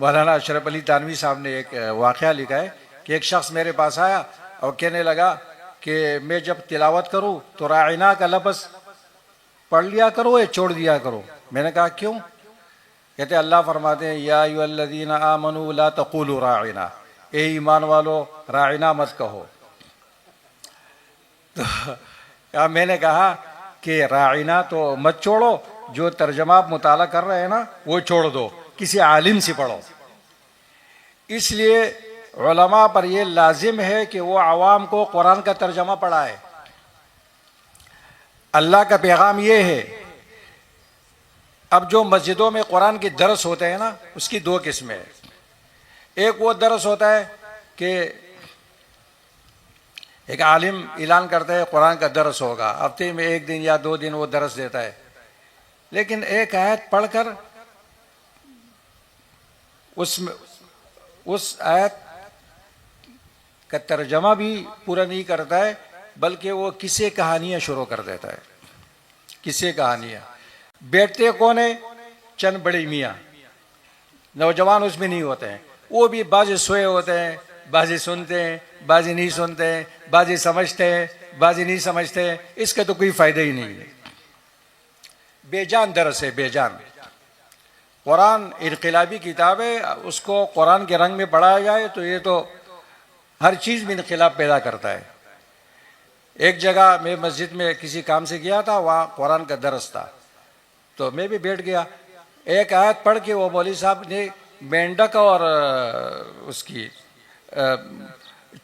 मौलाना अशरफ अली थानवी साहब ने एक वाक़या लिखा है कि एक शख्स मेरे पास आया और कहने लगा कि मैं जब तिलावत करूं तो राइना का लफ्ज़ पढ़ लिया करो या छोड़ दिया करो। मैंने कहा क्यों? कहते अल्लाह फरमाते हैं या अय्युहल्लज़ीना आमनू ला तक़ूलू राइना, ए ईमान वालो राइना मत कहो। तो मैंने कहा कि राइना तो मत छोड़ो, जो तर्जमा आप मुताला कर रहे हैं ना वो छोड़ दो, किसी आलिम से पढ़ो। इसलिए उलमा पर यह लाजिम है कि वो आवाम को कुरान का तर्जमा पढ़ाए। अल्लाह का पैगाम ये है। अब जो मस्जिदों में कुरान के दरस होते हैं ना, उसकी दो किस्में हैं। एक वो दरस होता है कि एक आलिम ऐलान करता है कुरान का दरस होगा, हफ्ते में एक दिन या 2 दिन वो दरस देता है, लेकिन एक आयत पढ़कर उस आयत का तर्जमा भी पूरा नहीं करता है, बल्कि वो किस्से कहानियां शुरू कर देता है। किस्से कहानियां बैठते कौन है? चंद बड़े मियाँ, नौजवान उसमें नहीं होते हैं। वो भी बाजी सोए होते हैं, बाजी सुनते हैं, बाजी नहीं सुनते हैं, बाजी समझते हैं, बाजी नहीं समझते हैं। इसका तो कोई फायदा ही नहीं है। बेजान दरस है, बेजान। कुरान इनकलाबी किताब है, उसको कुरान के रंग में पढ़ाया जाए तो ये तो हर चीज़ में इनकलाब पैदा करता है। एक जगह मैं मस्जिद में किसी काम से गया था, वहाँ कुरान का दरस था, तो मैं भी बैठ गया। एक आयत पढ़ के वो मौलवी साहब ने मेंढक और उसकी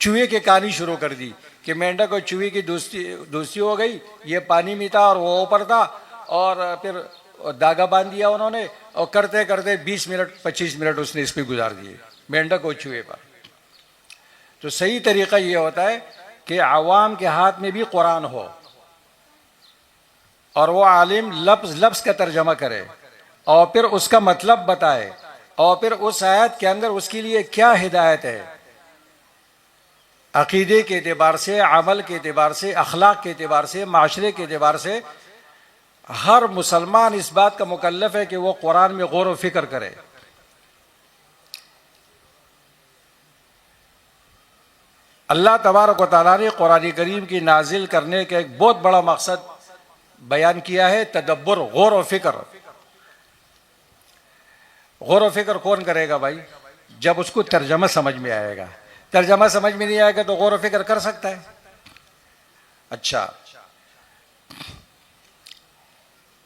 चूहे की कहानी शुरू कर दी कि मेंढक और चूहे की दोस्ती हो गई, ये पानी में था और वो ऊपर था, और फिर धागा बांध दिया उन्होंने, और करते करते 20 मिनट 25 मिनट उसने इस पर गुजार दिए, मेंढक और चूहे पर। तो सही तरीका ये होता है कि आवाम के हाथ में भी कुरान हो और वो आलिम लफ्ज़ लफ्ज़ का तर्जमा करे और फिर उसका मतलब बताए, और फिर उस आयत के अंदर उसके लिए क्या हिदायत है, अकीदे के एतबार से, अमल के एतबार से, अखलाक के एतबार से, माशरे के एतबार से। हर मुसलमान इस बात का मुकल्लफ है कि वो कुरान में गौर व फिक्र करे। अल्लाह तबारक व तआला ने कुरान करीम की नाजिल करने का एक बहुत बड़ा मकसद बयान किया है, तदब्बर, गौर व फिक्र। गौर व फिक्र कौन करेगा भाई? जब उसको तर्जमा समझ में आएगा। तर्जमा समझ में नहीं आएगा तो गौर व फिक्र कर सकता है? अच्छा,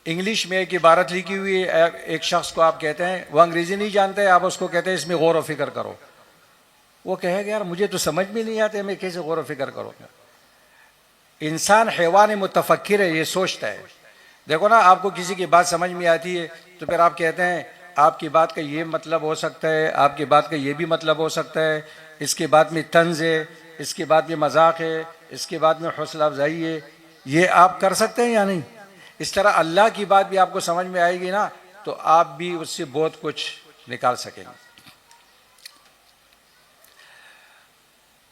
इंग्लिश में एक इबारत लिखी हुई है, एक शख्स को आप कहते हैं, वो अंग्रेजी नहीं जानते, आप उसको कहते हैं इसमें गौर व फिक्र करो। वो कहेगा यार मुझे तो समझ में नहीं आते, मैं कैसे गौर व फिक्र करूँगा? इंसान हैवान मुतफक्किर है, ये सोचता है। देखो ना, आपको किसी की बात समझ में आती है तो फिर आप कहते हैं आपकी बात का ये मतलब हो सकता है, आपकी बात का ये भी मतलब हो सकता है, इसके बाद में तंज है, इसके बाद में मजाक है, इसके बाद में हौसला अफजाई है। ये आप कर सकते हैं या नहीं? इस तरह अल्लाह की बात भी आपको समझ में आएगी ना, तो आप भी उससे बहुत कुछ निकाल सकेंगे।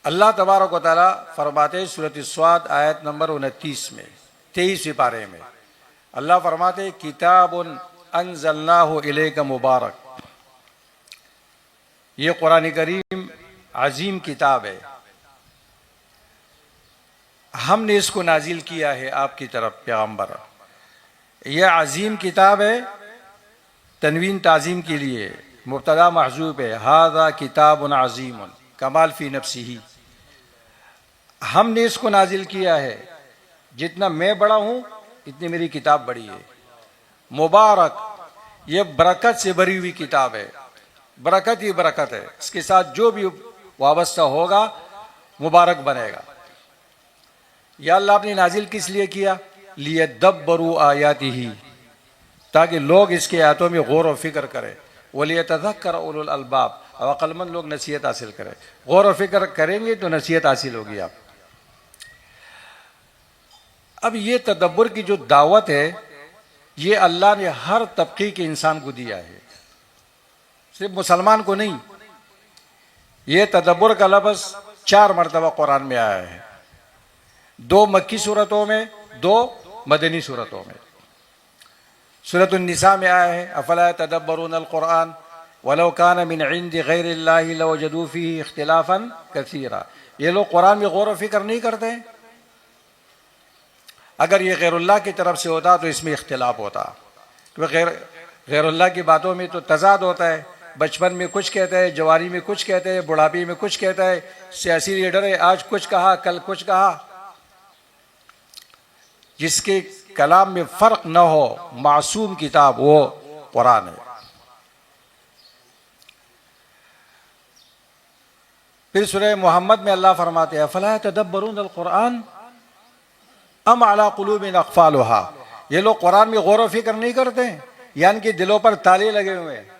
अल्लाह तबारक व तआला फरमाते सूरत स्वाद आयत नंबर 29 में, 23वें पारे में अल्लाह फरमाते किताबुन अंज़लनाहु इलैका मुबारक। ये कुरान करीम अजीम किताब है, हमने इसको नाजिल किया है आपकी तरफ पैगम्बर। यह अजीम किताब है, तनवीन ताजीम के लिए मुब्तदा महजूब है, हाज़ा किताबुन अजीमुन कमाल फी नफ्सिही। हमने इसको नाजिल किया है, जितना मैं बड़ा हूं इतनी मेरी किताब बड़ी है। मुबारक, ये बरकत से भरी हुई किताब है, बरकत ही बरकत है, इसके साथ जो भी वाबस्ता होगा मुबारक बनेगा। या अल्लाह आपने नाजिल किस लिए किया? लियदब्बरू आयातिही, ताकि लोग इसके आयतों में गौर व फिक्र करें। वलियतज़क्कर उलुल अलबाब, और अक्लमंद लोग नसीहत हासिल करें। गौर व फिक्र करेंगे तो नसीहत हासिल होगी आप। अब ये तदब्बर की जो दावत है, ये अल्लाह ने हर तबके के इंसान को दिया है, सिर्फ मुसलमान को नहीं। ये तदब्बर का लफ्ज़ 4 मरतबा कुरान में आया है, 2 मक्की सूरतों में, 2 मदनी सूरतों में। सूरत निसा में आया है अफला तदब्बरून अल कुरान, वलो कान मिन इंदि गैरिल्लाहि लवजदू फीही इख्तिलाफन कसीरा। ये लोग कुरान में गौर व फिक्र नहीं करते। अगर ये गैरुल्लाह की तरफ से होता तो इसमें इख्तिलाफ होता, क्योंकि गैरुल्लाह की बातों में तो तजाद होता है। बचपन में कुछ कहते हैं, जवानी में कुछ कहते हैं, बुढ़ापे में कुछ कहता है। सियासी लीडर है, आज कुछ कहा कल कुछ कहा। जिसके कलाम में फ़र्क न हो, मासूम किताब वो कुरान है। फिर सूरह मोहम्मद में अल्लाह फरमाते हैं फला तदब्बरून अल कुरान अम अला कुलूबिन अक़फ़ालुहा। ये लोग कुरान में गौर व फिक्र नहीं करते, यानी कि दिलों पर ताले लगे हुए हैं।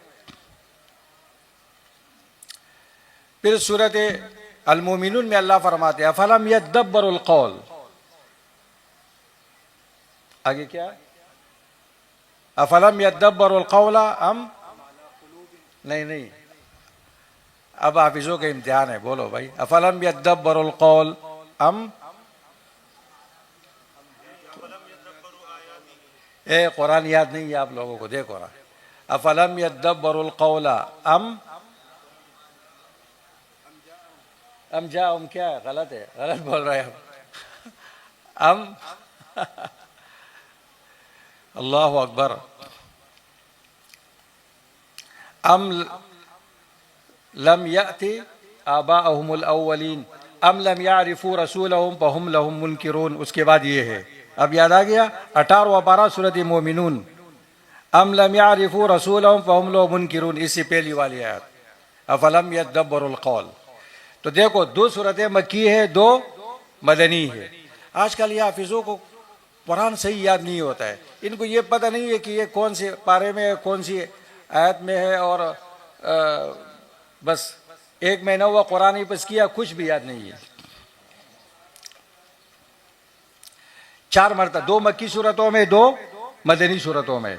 फिर सूरत अल मोमिनून में अल्लाह फरमाते हैं अफलम यदब्बरुल क़ौल। आगे क्या है? अफलम यदब्बरुल क़ौला अम, नहीं, अब हाफिजों के इम्तिहान है, बोलो भाई। अफलम यदब्बरुल क़ौल अम, कुरान याद नहीं है आप लोगों को, देखो ना। अफलम यदब्बरुल क़ौला अम जाम, क्या है? गलत है, गलत बोल रहे हैं हम। अल्लाहु अकबर। अम लम याति आबाअहुमुल अव्वलीन अम लम यारिफू रसूलहुम फहुम लहुम मुनकिरून। उसके बाद ये है, अब याद आ गया, 18 व 12 सूरत मोमिनून। अम लम यारिफू रसूलहुम फहुम लहुम मुनकिरून, इससे पहली वाली आयत अफलम यदब्बरुल क़ौल। तो देखो, 2 सूरतें मक्की है, 2 मदनी है। आजकल ये हाफिजों को कुरान सही याद नहीं होता है। इनको ये पता नहीं है कि ये कौन से पारे में है, कौन सी आयत में है, और बस एक महीना हुआ कुरान ही बस किया, कुछ भी याद नहीं है। 4 मरतबा, 2 मक्की सूरतों में, 2 मदनी सूरतों में।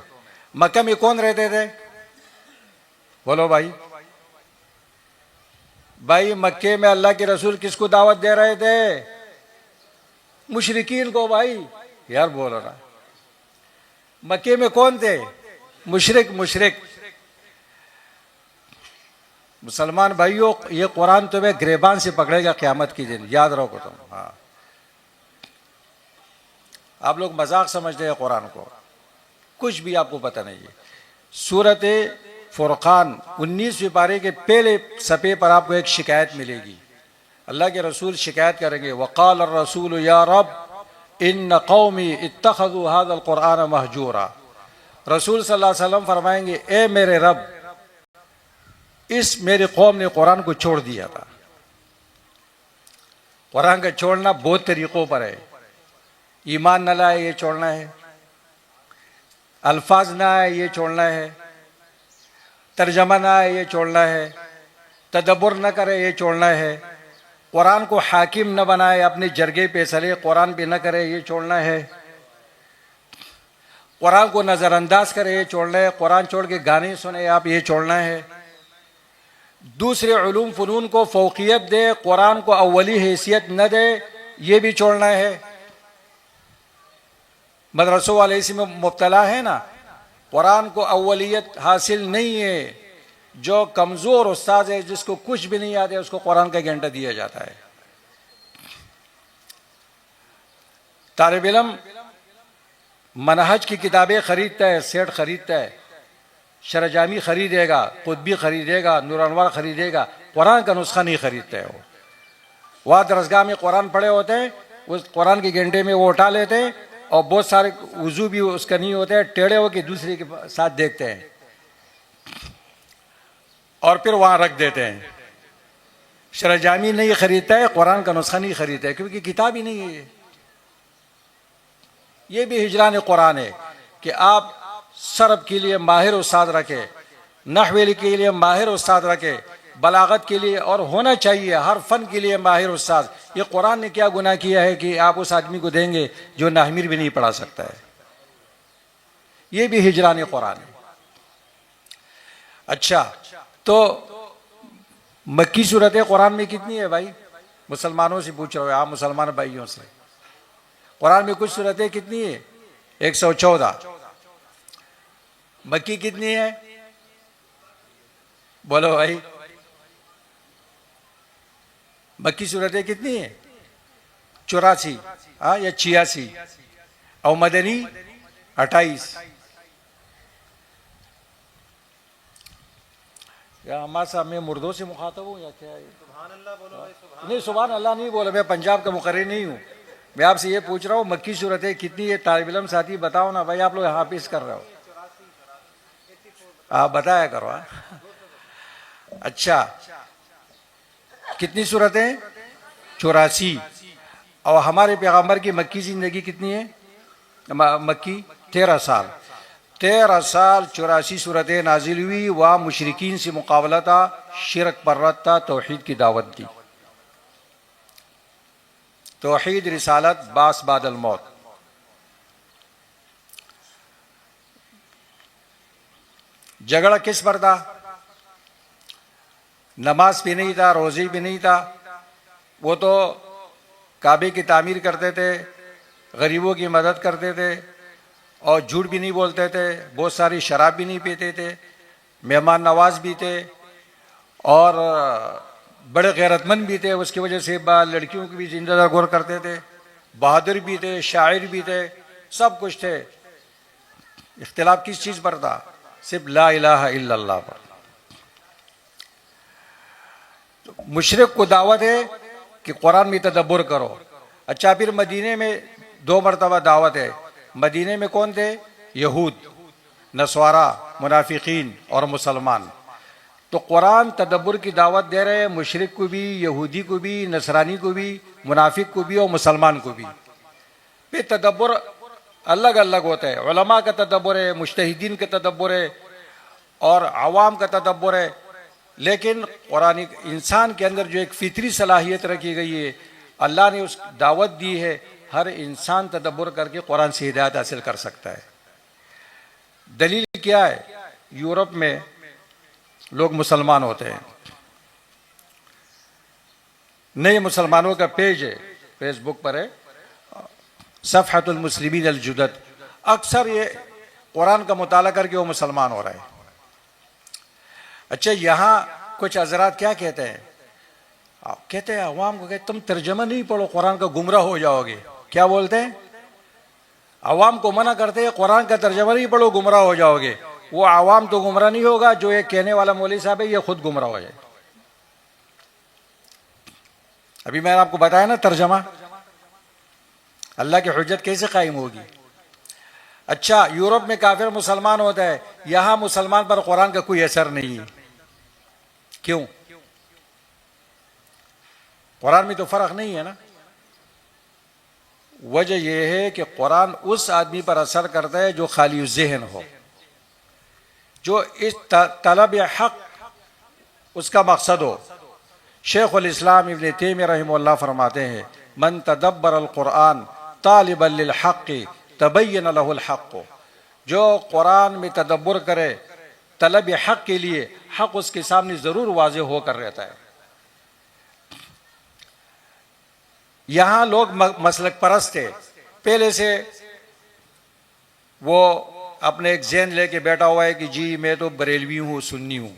मक्का में कौन रहते थे? बोलो भाई। भाई मक्के में अल्लाह के रसूल किसको दावत दे रहे थे? मुशरिकीन को। भाई यार बोलो ना, मक्के में कौन थे? मुशरिक। मुसलमान भाइयों, ये कुरान तुम्हें गिरबान से पकड़ेगा क़यामत की दिन, याद रखो तुम। हाँ, आप लोग मजाक समझते हैं कुरान को, कुछ भी आपको पता नहीं है। सूरत फुरकान 19वें पारे के पहले सफ़े पर आपको एक शिकायत मिलेगी। अल्लाह के रसूल शिकायत करेंगे, वक़ाल रसूल या रब इन्न कौमी इत्तख़ज़ू हाज़ल कुरान महजूरा। रसूल सल्लल्लाहु अलैहि वसल्लम फरमाएंगे, ए मेरे रब, इस मेरी कौम ने कुरान को छोड़ दिया था। कुरान का छोड़ना बहुत तरीक़ों पर है। ईमान न लाए ये छोड़ना है, अल्फाज ना आए ये छोड़ना है, तर्जमा ना आए ये छोड़ना है, तदब्बुर न करे ये छोड़ना है, कुरान को हाकिम न बनाए, अपने जरगे पे चले, कुरान पे न करे ये छोड़ना है, कुरान को नज़रअंदाज करे ये छोड़ना है, कुरान छोड़ के गाने सुने आप ये छोड़ना है, दूसरे उलूम फ़नून को फ़ौक़ियत दे, कुरान को अव्वली हैसियत न दे, ये भी छोड़ना है। मदरसों वाले इसी में मुब्तला है ना, कुरान को अव्वलियत हासिल नहीं है। जो कमज़ोर उस्ताद है, जिसको कुछ भी नहीं आता है, उसको कुरान का घंटा दिया जाता है। तालिब इल्म मनहज की किताबें खरीदता है, सेट खरीदता है, शरजामी खरीदेगा, कुतबी खरीदेगा, नूर अनवार खरीदेगा, कुरान का नुस्खा नहीं खरीदता है। वो वहाँ दरसगाह में कुरान पढ़े होते हैं, उस कुरान के घंटे में वो उठा लेते हैं, और बहुत सारे वज़ू भी उसका नहीं होता है, टेढ़े होकर दूसरे के साथ देखते हैं और फिर वहाँ रख देते हैं। शरजामी नहीं खरीदता है, कुरान का नुस्खा नहीं खरीदता है, क्योंकि किताब ही नहीं है। ये भी हिजरान कुरान है कि आप सरब के लिए माहिर उस्ताद रखे, नहवे के लिए माहिर उस्ताद रखे, बलागत के लिए, और होना चाहिए हर फन के लिए माहिर उस्ताद। ये कुरान ने क्या गुनाह किया है कि आप उस आदमी को देंगे जो नाहमीर भी नहीं पढ़ा सकता है। ये भी हिजरान कुरान है। अच्छा, तो मक्की सूरतें कुरान में कितनी है भाई? मुसलमानों से पूछ रहे हो आप, मुसलमान भाइयों से, कुरान में कुछ सूरतें कितनी है? 114। मक्की कितनी है? बोलो भाई, मक्की सूरतें कितनी है? 84, हाँ, या 86, और मदनी 28। या हमारे साहब मैं मुर्दों से मुखातब हूँ या क्या है? सुभान अल्लाह बोलो भाई। नहीं, सुभान अल्लाह नहीं बोला, मैं पंजाब का मुकर्री नहीं हूँ। मैं आपसे ये पूछ रहा हूँ मक्की सूरतें कितनी है? तालिब इल्म साथी बताओ ना भाई, आप लोग हाफिज कर रहे हो, आप बताया करो। अच्छा, कितनी सूरतें? 84। और हमारे पैगंबर की मक्की ज़िंदगी कितनी है? मक्की 13 साल। 13 साल 84 सूरतें नाजिल हुई। वह मुशरिकीन से मुकाबला था, शिरक पर रद्द था, तौहीद की दावत दी। तौहीद, रिसालत, बास बादल मौत। झगड़ा किस पर था? नमाज भी नहीं था, रोज़ी भी नहीं था। वो तो काबे की तामीर करते थे, गरीबों की मदद करते थे, और झूठ भी नहीं बोलते थे, बहुत सारी शराब भी नहीं पीते थे, मेहमान नवाज भी थे, और बड़े गैरतमंद भी थे। उसकी वजह से लड़कियों की भी जिंदा गौर करते थे, बहादुर भी थे, शायर भी थे, सब कुछ थे। इख्तिलाफ किस चीज़ पर था? सिर्फ ला इलाहा इल्लल्लाह पर। तो मुशरिक को दावत है कि कुरान में तदब्बुर करो। अच्छा, फिर मदीने में 2 मरतबा दावत है। मदीने में कौन थे? यहूद, नस्वारा, मुनाफिकीन और मुसलमान। तो कुरान तदब्बुर की दावत दे रहे हैं मुशरिक को भी, यहूदी को भी, नसरानी को भी, मुनाफिक को भी और मुसलमान को भी। फिर तदब्बुर अलग अलग होता है। उलमा का तदब्बुर है, मुज्तहिदीन का तदब्बुर है, और आवाम का तदब्बुर है। लेकिन कुरान इंसान के अंदर जो एक फितरी सलाहियत रखी गई है, अल्लाह ने उस दावत दी है, हर इंसान तदब्बुर करके कुरान से हिदायत हासिल कर सकता है। दलील क्या है? यूरोप में लोग मुसलमान होते हैं, नए मुसलमानों का पेज है, फेसबुक पर है, सफ़हतुल मुस्लिमीन अल जुदद। अक्सर ये कुरान का मुताला करके वो मुसलमान हो रहा है। अच्छा, यहाँ कुछ हजरात क्या कहते हैं? कहते हैं अवाम को, कहते तुम तर्जमा नहीं पढ़ो कुरान का, गुमराह हो जाओगे। क्या बोलते हैं? अवाम को मना करते हैं कुरान का तर्जमा नहीं पढ़ो, गुमराह हो जाओगे। वो अवाम तो गुमराह नहीं होगा, जो ये कहने वाला मौलवी साहब है ये खुद गुमराह हो जाए। अभी मैंने आपको बताया ना तर्जमा, अल्लाह की हुज्जत कैसे कायम होगी। अच्छा, यूरोप में काफिर मुसलमान होता है, यहां मुसलमान पर कुरान का कोई असर नहीं है। क्यों? कुरान में तो फर्क नहीं है ना। वजह यह है कि कुरान उस आदमी पर असर करता है जो खाली ज़हन हो, जो इस तलब हक उसका मकसद हो। शेखुल इस्लाम इब्न तैमिया रहमहुल्लाह फरमाते हैं, मन तदब्बर अल कुरान तालिबन लिल हक़ तबय्यन लहुल हक़। जो कुरान में तदब्बर करे तलब हक के लिए, हक उसके सामने ज़रूर वाज़ेह होकर रहता है। यहाँ लोग मसलक परस्त थे पहले से, वो अपने एक ज़हन लेके बैठा हुआ है कि जी मैं तो बरेलवी हूँ, सुन्नी हूँ,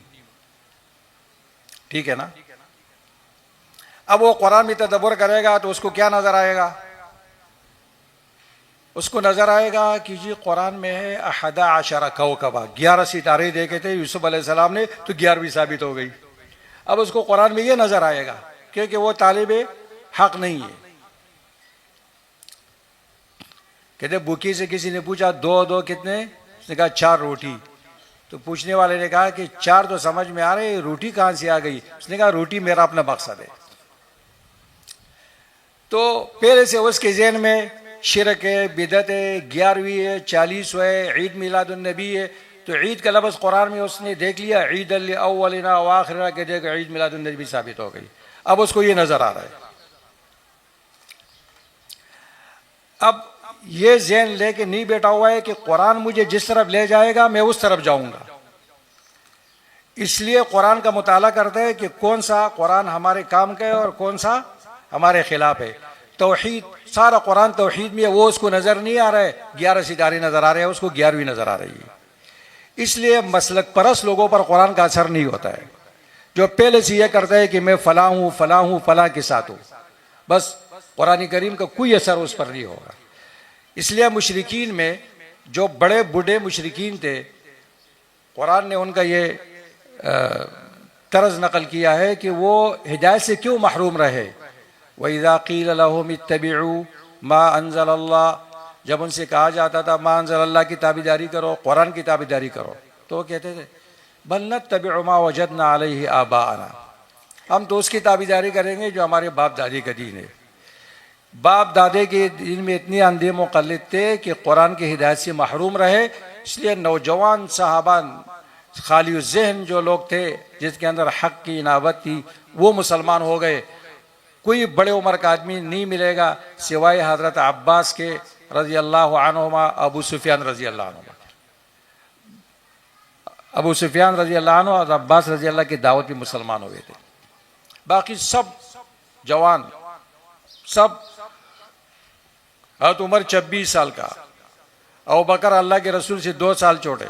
ठीक है ना। अब वो कुरान में तदब्बर करेगा तो उसको क्या नज़र आएगा? उसको नज़र आएगा कि जी कुरान में है अहदा आशरा कौकबा, 11 सितारे देखे थे यूसुफ अलैहिस्सलाम ने, तो 11वीं साबित हो गई। अब उसको कुरान में ये नज़र आएगा क्योंकि वो तालिब हक नहीं है। कहते बुकी से किसी ने पूछा 2 कितने? उसने कहा 4 रोटी। तो पूछने वाले ने कहा कि 4 तो समझ में आ रहे, रोटी कहाँ से आ गई? उसने कहा रोटी मेरा अपना मकसद है। तो पहले से उसके ज़हन में शिरक है, बिदत है, 11वीं है, 40 है, ईद मिलादुन्नबी है। तो ईद का लफ्ज़ कुरान में उसने देख लिया, ईद अव्वलिना व आखिरिना के देख ईद मिलादुन्नबी साबित हो गई। अब उसको ये नज़र आ रहा है। अब ये ज़हन लेके नहीं बैठा हुआ है कि कुरान मुझे जिस तरफ ले जाएगा मैं उस तरफ जाऊंगा। इसलिए कुरान का मुताला करते हैं कि कौन सा कुरान हमारे काम का है और कौन सा हमारे खिलाफ है। तौहीद, सारा कुरान तौहीद में है, वो उसको नज़र नहीं आ रहा है। 11 सितारे नज़र आ रहे हैं, उसको 11वीं नज़र आ रही है। इसलिए मसलक परस्त लोगों पर कुरान का असर नहीं होता है। जो पहले से यह करता है कि मैं फलां हूँ फलां हूँ फलां के साथ हूँ, बस कुरान करीम का कोई असर उस पर नहीं होगा। इसलिए मुशरिकीन में जो बड़े बूढ़े मुशरिकीन थे, कुरान ने उनका ये तर्ज नकल किया है कि वो हिदायत से क्यों महरूम रहे। वइज़ा क़ील लहुम इत्तबिऊ मा अंज़लल्लाह, जब उनसे कहा जाता था मा अंज़लल्लाह की ताबीदारी करो, कुरान की ताबीदारी करो, तो वो कहते थे बल नत्तबिउ मा वजदना अलैहि आबाअना, हम तो उसकी ताबीदारी करेंगे जो हमारे बाप दादी का दीन है। बाप दादे के दीन में इतने अंधे मुक़ल्लिद थे कि कुरान की हिदायत से महरूम रहे। इसलिए नौजवान सहाबान खाली ज़हन जो लोग थे, जिसके अंदर हक़ की इनावत थी, वो मुसलमान हो गए। कोई बड़े उम्र का आदमी नहीं मिलेगा सिवाय हज़रत अब्बास के रज़ी अल्लाह अन्हुमा, अबू सुफियान रज़ी अल्लाह अन्हुमा। अबू सुफियान रज़ी अल्लाह अन्हु और अब्बास रज़ी अल्लाह की दावत में मुसलमान हुए थे। बाकी सब जवान, सब हज़रत उमर 26 साल का, अबू बकर अल्लाह के रसूल से 2 साल छोटे,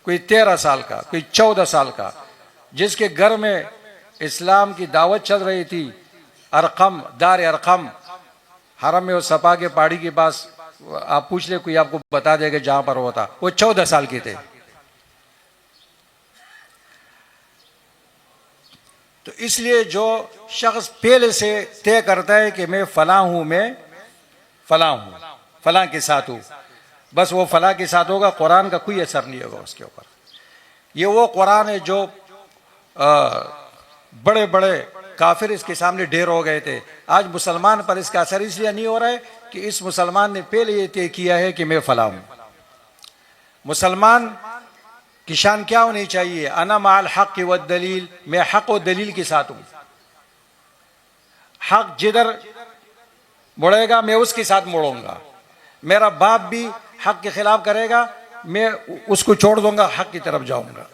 कोई 13 साल का, कोई 14 साल का, जिसके घर में इस्लाम की दावत चल रही थी। अरकम, दार अरकम, हरम में, वो सपा के पहाड़ी के पास, आप पूछ ले कोई आपको बता देगा जहां पर वो था। वो 14 साल के थे। तो इसलिए जो शख्स पहले से तय करता है कि मैं फलां हूं, मैं फलां हूं, फलां के साथ हूं, बस वो फलां के साथ होगा, कुरान का कोई असर नहीं होगा उसके ऊपर। ये वो कुरान है जो बड़े बड़े काफिर इसके सामने ढेर हो गए थे। आज मुसलमान पर इसका असर इसलिए नहीं हो रहा है कि इस मुसलमान ने पहले ये तय किया है कि मैं फलां हूं। मुसलमान की शान क्या होनी चाहिए? अना माल हक़ व दलील, मैं हक़ व दलील के साथ हूं। हक़ जिधर मुड़ेगा मैं उसके साथ मुड़ूंगा। मेरा बाप भी हक़ के खिलाफ करेगा, मैं उसको छोड़ दूंगा, हक़ की तरफ जाऊंगा।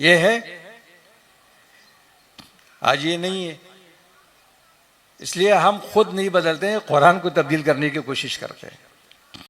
ये है। आज ये नहीं है। इसलिए हम खुद नहीं बदलते हैं, कुरान को तब्दील करने की कोशिश करते हैं।